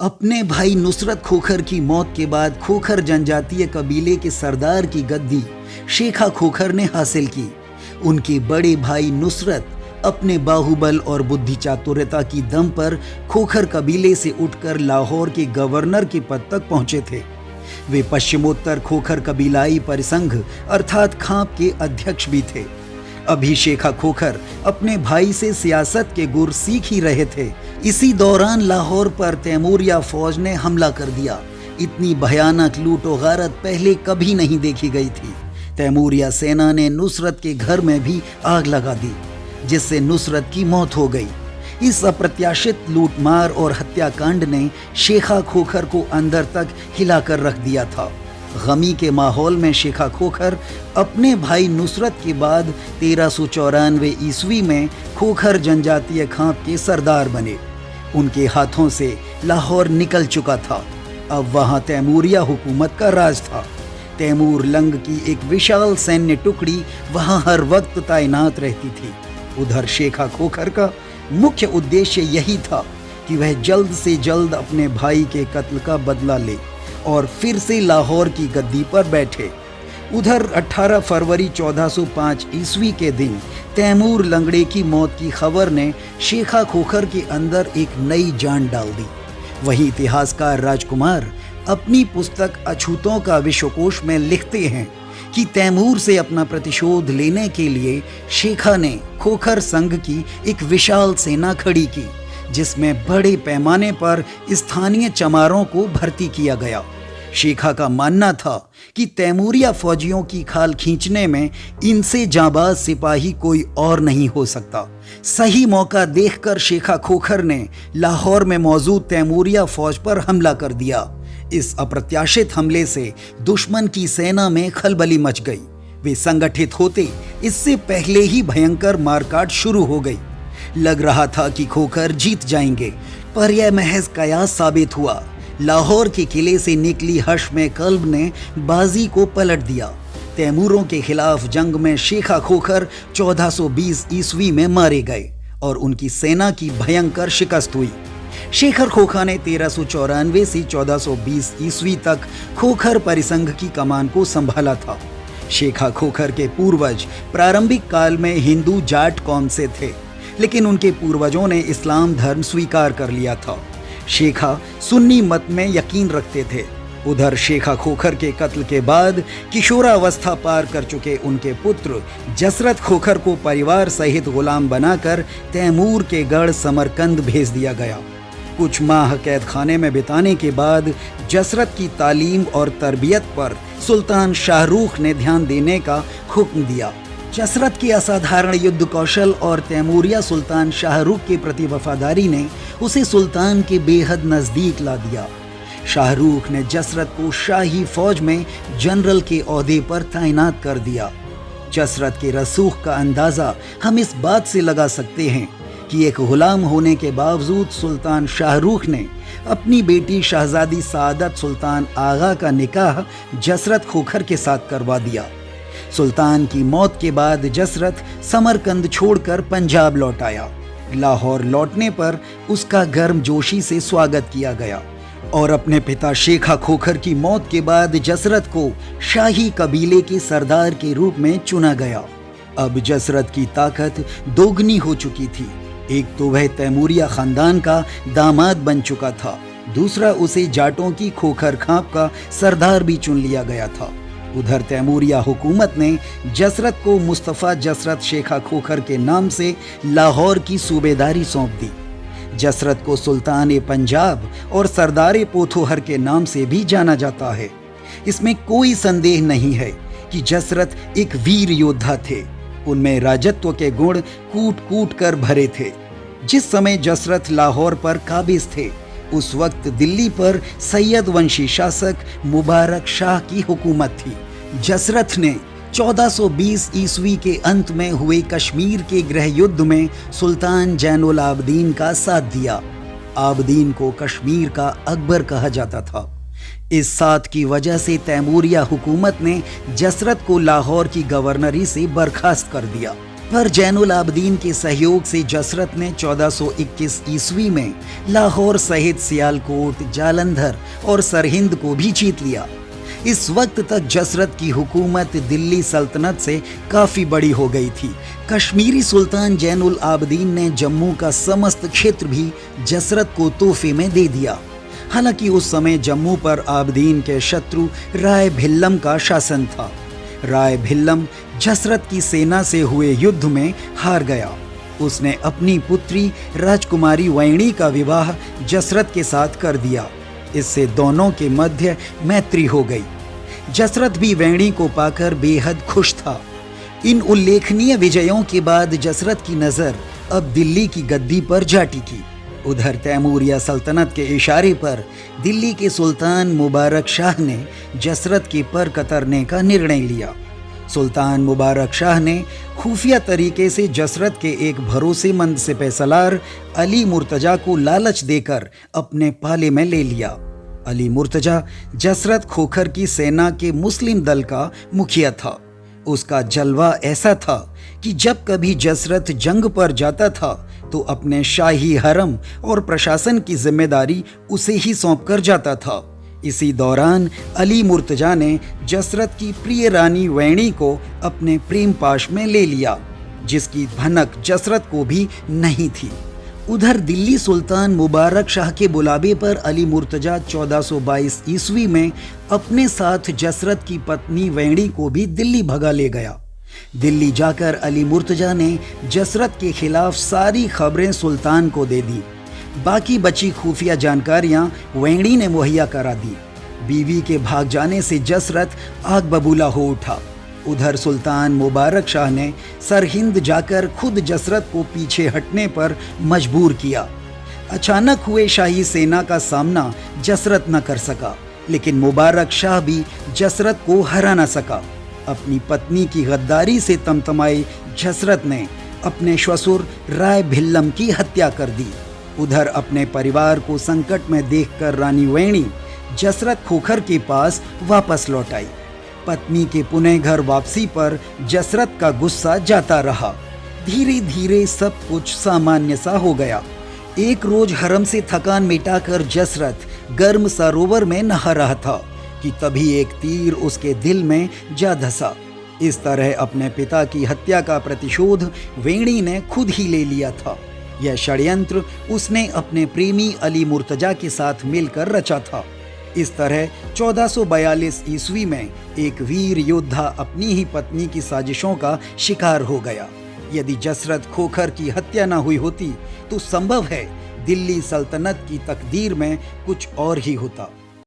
अपने भाई नुसरत खोखर की मौत के बाद खोखर जनजातीय कबीले के सरदार की गद्दी शेखा खोखर ने हासिल की। उनके बड़े भाई नुसरत अपने बाहुबल और बुद्धि चातुर्यता की दम पर खोखर कबीले से उठकर लाहौर के गवर्नर के पद तक पहुंचे थे। वे पश्चिमोत्तर खोखर कबीलाई परिसंघ अर्थात खाप के अध्यक्ष भी थे। अभी शेखा खोखर अपने भाई से सियासत के गुर सीख ही रहे थे। इसी दौरान लाहौर पर तैमूरिया फौज ने हमला कर दिया। इतनी भयानक लूट और गारत पहले कभी नहीं देखी गई थी। तैमूरिया सेना ने नुसरत के घर में भी आग लगा दी, जिससे नुसरत की मौत हो गई। इस अप्रत्याशित लूटमार और हत्याकांड ने शेखा खोखर को अंदर तक हिलाकर रख दिया था। गमी के माहौल में शेखा खोखर अपने भाई नुसरत के बाद 1394 ईस्वी में खोखर जनजातीय खाप के सरदार बने। उनके हाथों से लाहौर निकल चुका था। अब वहां तैमूरिया हुकूमत का राज था। तैमूर लंग की एक विशाल सैन्य टुकड़ी वहां हर वक्त तैनात रहती थी। उधर शेखा खोखर का मुख्य उद्देश्य यही था कि वह जल्द से जल्द अपने भाई के कत्ल का बदला ले और फिर से लाहौर की गद्दी पर बैठे। उधर 18 फरवरी 1405 ईस्वी के दिन तैमूर लंगड़े की मौत की खबर ने शेखा खोखर के अंदर एक नई जान डाल दी। वही इतिहासकार राजकुमार अपनी पुस्तक अछूतों का विश्वकोश में लिखते हैं कि तैमूर से अपना प्रतिशोध लेने के लिए शेखा ने खोखर संघ की एक विशाल सेना खड़ी की, जिसमें बड़े पैमाने पर स्थानीय चमारों को भर्ती किया गया। शेखा का मानना था कि तैमूरिया फौजियों की खाल खींचने में इनसे जाबाज सिपाही कोई और नहीं हो सकता। सही मौका देखकर शेखा खोखर ने लाहौर में मौजूद तैमूरिया फौज पर हमला कर दिया। इस अप्रत्याशित हमले से दुश्मन की सेना में खलबली मच गई। वे संगठित होते इससे पहले ही भयंकर मारकाट शुरू हो गई। लग रहा था कि खोखर जीत जाएंगे, पर यह महज कयास साबित हुआ। लाहौर के किले से निकली हश्म कल्ब ने बाजी को पलट दिया। तैमूरों के खिलाफ जंग में शेखा खोखर 1420 ईस्वी में मारे गए और उनकी सेना की भयंकर शिकस्त हुई। शेखर खोखर ने 1394 से 1420 ईस्वी तक खोखर परिसंघ की कमान को संभाला था। शेखा खोखर के पूर्वज प्रारंभिक काल में हिंदू जाट कौम से थे, लेकिन उनके पूर्वजों ने इस्लाम धर्म स्वीकार कर लिया था। शेखा सुन्नी मत में यकीन रखते थे। उधर शेखा खोखर के कत्ल के बाद किशोरावस्था पार कर चुके उनके पुत्र जसरत खोखर को परिवार सहित गुलाम बनाकर तैमूर के गढ़ समरकंद भेज दिया गया। कुछ माह कैद खाने में बिताने के बाद जसरत की तालीम और तरबियत पर सुल्तान शाहरुख ने ध्यान देने का हुक्म दिया। जसरत के असाधारण युद्ध कौशल और तैमूरिया सुल्तान शाहरुख के प्रति वफादारी ने उसे सुल्तान के बेहद नज़दीक ला दिया। शाहरुख ने जसरत को शाही फौज में जनरल के ओहदे पर तैनात कर दिया। जसरत के रसूख का अंदाज़ा हम इस बात से लगा सकते हैं कि एक गुलाम होने के बावजूद सुल्तान शाहरुख ने अपनी बेटी शहजादी सादत सुल्तान आगा का निकाह जसरत खोखर के साथ करवा दिया। सुल्तान की मौत के बाद जसरत समरकंद छोड़कर पंजाब लौट आया। लाहौर लौटने पर उसका गर्मजोशी से स्वागत किया गया और अपने पिता शेखा खोखर की मौत के बाद जसरत को शाही कबीले के सरदार के रूप में चुना गया। अब जसरत की ताकत दोगुनी हो चुकी थी। एक तो वह तैमूरिया खानदान का दामाद बन चुका था, दूसरा उसे जाटों की खोखर खाप का सरदार भी चुन लिया गया था। उधर तैमूरिया हुकूमत ने जसरत को मुस्तफ़ा जसरत शेखा खोखर के नाम से लाहौर की सूबेदारी सौंप दी। जसरत को सुल्तान पंजाब और सरदार पोथोहर के नाम से भी जाना जाता है। इसमें कोई संदेह नहीं है कि जसरत एक वीर योद्धा थे। उनमें राजत्व के गुण कूट कूट कर भरे थे। जिस समय जसरत लाहौर पर काबिज थे, उस वक्त दिल्ली पर सैयद वंशी शासक मुबारक शाह की हुकूमत थी। जसरत ने 1420 ईस्वी के अंत में हुए कश्मीर के गृह युद्ध में सुल्तान जैनुल आबदीन का साथ दिया। आबदीन को कश्मीर का अकबर कहा जाता था। इस साथ की वजह से तैमूरिया हुकूमत ने जसरत को लाहौर की गवर्नरी से बर्खास्त कर दिया। पर जैनुल आबदीन के सहयोग से जसरत ने 1421 ईस्वी में लाहौर सहित सियालकोट, जालंधर और सरहिंद को भी जीत लिया। इस वक्त तक जसरत की हुकूमत दिल्ली सल्तनत से काफ़ी बड़ी हो गई थी। कश्मीरी सुल्तान जैनुल आबदीन ने जम्मू का समस्त क्षेत्र भी जसरत को तोहफे में दे दिया। हालांकि उस समय जम्मू पर आबदीन के शत्रु राय भिल्लम का शासन था। राय भिल्लम जसरत की सेना से हुए युद्ध में हार गया। उसने अपनी पुत्री राजकुमारी वैणी का विवाह जसरत के साथ कर दिया। इससे दोनों के मध्य मैत्री हो गई। जसरत भी वैणी को पाकर बेहद खुश था। इन उल्लेखनीय विजयों के बाद जसरत की नज़र अब दिल्ली की गद्दी पर जा टिकी। उधर तैमूरिया सल्तनत के इशारे पर दिल्ली के सुल्तान मुबारक शाह ने जसरत के पर कतरने का निर्णय लिया। सुल्तान मुबारक शाह ने खुफिया तरीके से जसरत के एक भरोसेमंद सिपहसालार अली मुर्तजा को लालच देकर अपने पाले में ले लिया। अली मुर्तजा जसरत खोखर की सेना के मुस्लिम दल का मुखिया था। उसका जलवा ऐसा था कि जब कभी जसरत जंग पर जाता था तो अपने शाही हरम और प्रशासन की जिम्मेदारी उसे ही सौंपकर जाता था। इसी दौरान अली मुर्तजा ने जसरत की प्रिय रानी वैणी को अपने प्रेम पाश में ले लिया, जिसकी भनक जसरत को भी नहीं थी। उधर दिल्ली सुल्तान मुबारक शाह के बुलावे पर अली मुर्तजा 1422 ईस्वी में अपने साथ जसरत की पत्नी वैणी को भी दिल्ली भगा ले गया। दिल्ली जाकर अली मुर्तजा ने जसरत के खिलाफ सारी खबरें सुल्तान को दे दी। बाकी बची खुफिया जानकारियां वैणी ने मुहैया करा दी। बीवी के भाग जाने से जसरत आग बबूला हो उठा। उधर सुल्तान मुबारक शाह ने सरहिंद जाकर खुद जसरत को पीछे हटने पर मजबूर किया। अचानक हुए शाही सेना का सामना जसरत न कर सका, लेकिन मुबारक शाह भी जसरत को हरा न सका। अपनी पत्नी की गद्दारी से तमतमाई जसरत ने अपने ससुर राय भिल्लम की हत्या कर दी। उधर अपने परिवार को संकट में देखकर रानी वैणी जसरत खोखर के पास वापस लौट आई। पत्नी के पुणे घर वापसी पर जसरत का गुस्सा जाता रहा। धीरे धीरे सब कुछ सामान्य सा हो गया। एक रोज हरम से थकान मिटाकर जसरत गर्म सरोवर में नहा रहा था कि तभी एक तीर उसके दिल में जा धंसा। इस तरह अपने पिता की हत्या का प्रतिशोध वैणी ने खुद ही ले लिया था। यह षड्यंत्र उसने अपने प्रेमी अली मुर्तजा के साथ मिलकर रचा था। इस तरह 1442 ईस्वी में एक वीर योद्धा अपनी ही पत्नी की साजिशों का शिकार हो गया। यदि जसरत खोखर की हत्या न हुई होती तो संभव है दिल्ली सल्तनत की तकदीर में कुछ और ही होता।